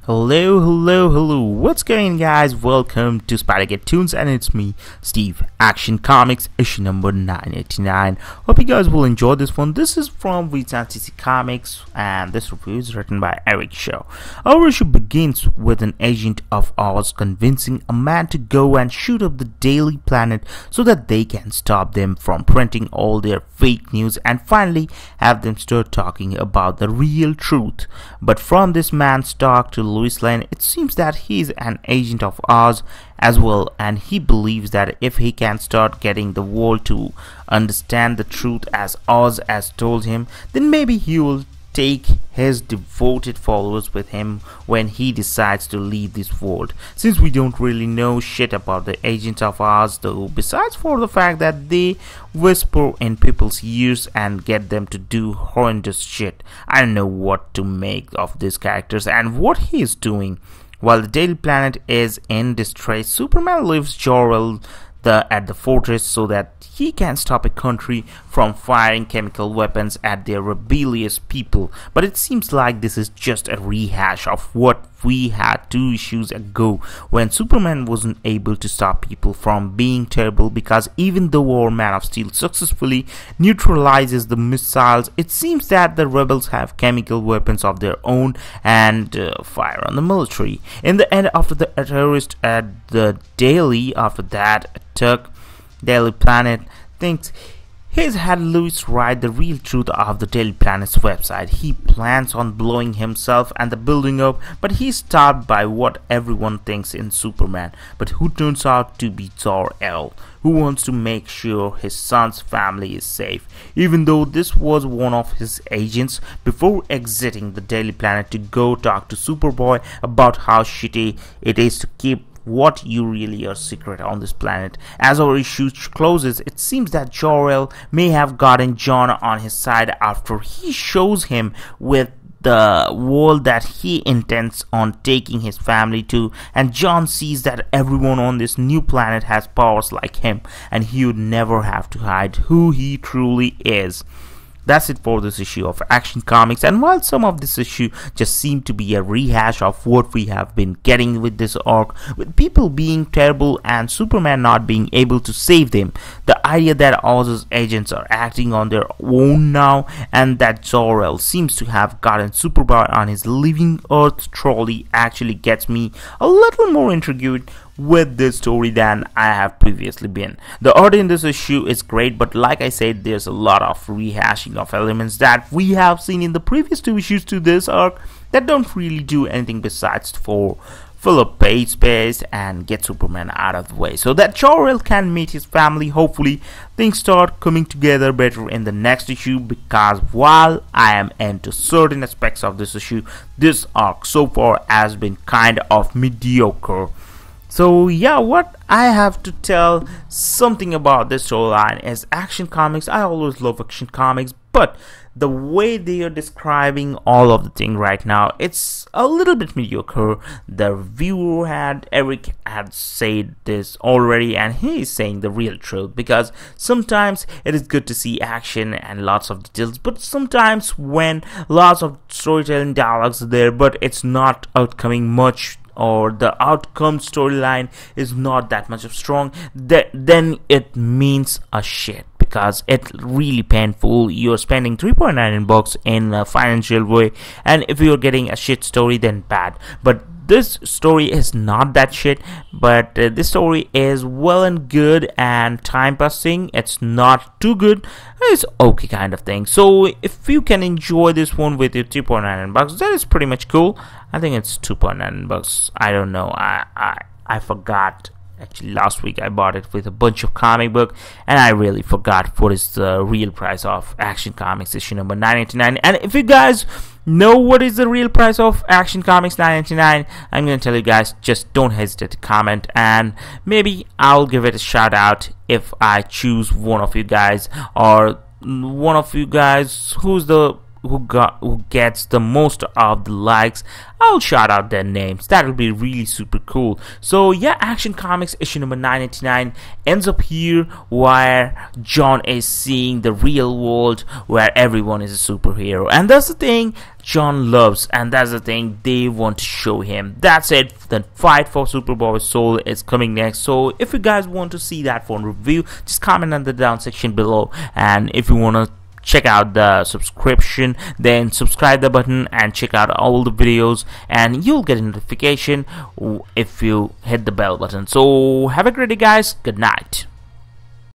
Hello, what's going on, guys? Welcome to Spider Tunes, and it's me, Steve. Action Comics, issue number 989. Hope you guys will enjoy this one. This is from VTC Comics, and this review is written by Eric Shaw. Our issue begins with an agent of Oz convincing a man to go and shoot up the Daily Planet so that they can stop them from printing all their fake news and finally have them start talking about the real truth. But from this man's talk to Louis Lane, it seems that he's an agent of Oz as well, and he believes that if he can start getting the world to understand the truth as Oz has told him, then maybe he will take his devoted followers with him when he decides to leave this world. Since we don't really know shit about the agents of Oz though, besides for the fact that they whisper in people's ears and get them to do horrendous shit, I don't know what to make of these characters and what he is doing. While the Daily Planet is in distress, Superman leaves Jor-El at the fortress so that he can stop a country from firing chemical weapons at their rebellious people. But it seems like this is just a rehash of what we had 2 issues ago when Superman wasn't able to stop people from being terrible, because even though our Man of Steel successfully neutralizes the missiles, it seems that the rebels have chemical weapons of their own and fire on the military. In the end, after the terrorist at the Daily, after that attack, Daily Planet thinks he's had Louis write the real truth of the Daily Planet's website. He plans on blowing himself and the building up, but he's stopped by what everyone thinks in Superman, but who turns out to be Jor-El, who wants to make sure his son's family is safe, even though this was one of his agents before exiting the Daily Planet to go talk to Superboy about how shitty it is to keep what you really are secret on this planet. As our issue closes, it seems that Jor-El may have gotten John on his side after he shows him with the world that he intends on taking his family to, and John sees that everyone on this new planet has powers like him, and he would never have to hide who he truly is. That's it for this issue of Action Comics, and while some of this issue just seemed to be a rehash of what we have been getting with this arc, with people being terrible and Superman not being able to save them, the idea that Oz's agents are acting on their own now, and that Jor-El seems to have gotten Superboy on his Living Earth trolley actually gets me a little more intrigued with this story than I have previously been. The art in this issue is great, but like I said, there's a lot of rehashing of elements that we have seen in the previous 2 issues to this arc that don't really do anything besides for fill up page space and get Superman out of the way so that Jor-El can meet his family. Hopefully things start coming together better in the next issue, because while I am into certain aspects of this issue, this arc so far has been kind of mediocre. So yeah, what I have to tell something about this storyline is Action Comics. I always love Action Comics, but the way they are describing all of the thing right now, it's a little bit mediocre. The reviewer Eric had said this already, and he is saying the real truth, because sometimes it is good to see action and lots of details, but sometimes when lots of storytelling dialogues are there but it's not outcoming much, or the outcome storyline is not that much of strong, then it means a shit, because it's really painful. You're spending $3.99 in a financial way, and if you're getting a shit story, then bad. But this story is not that shit, but this story is well and good and time passing. It's not too good, it's okay kind of thing. So if you can enjoy this one with your $3.99, that is pretty much cool. I think it's $2.99. I don't know. I forgot. Actually, last week I bought it with a bunch of comic book, and I really forgot what is the real price of Action Comics issue number 999. And if you guys know what is the real price of Action Comics 999, I'm gonna tell you guys, just don't hesitate to comment, and maybe I'll give it a shout out if I choose one of you guys, or one of you guys who's the who gets the most of the likes, I'll shout out their names. That will be really super cool. So yeah, Action Comics issue number 989 ends up here, where John is seeing the real world where everyone is a superhero, and that's the thing John loves, and that's the thing they want to show him. That's it. The fight for Superboy's soul is coming next. So if you guys want to see that for review, just comment in the down section below. And if you want to check out the subscription, then subscribe the button and check out all the videos, and you'll get a notification if you hit the bell button. So have a great day, guys. Good night.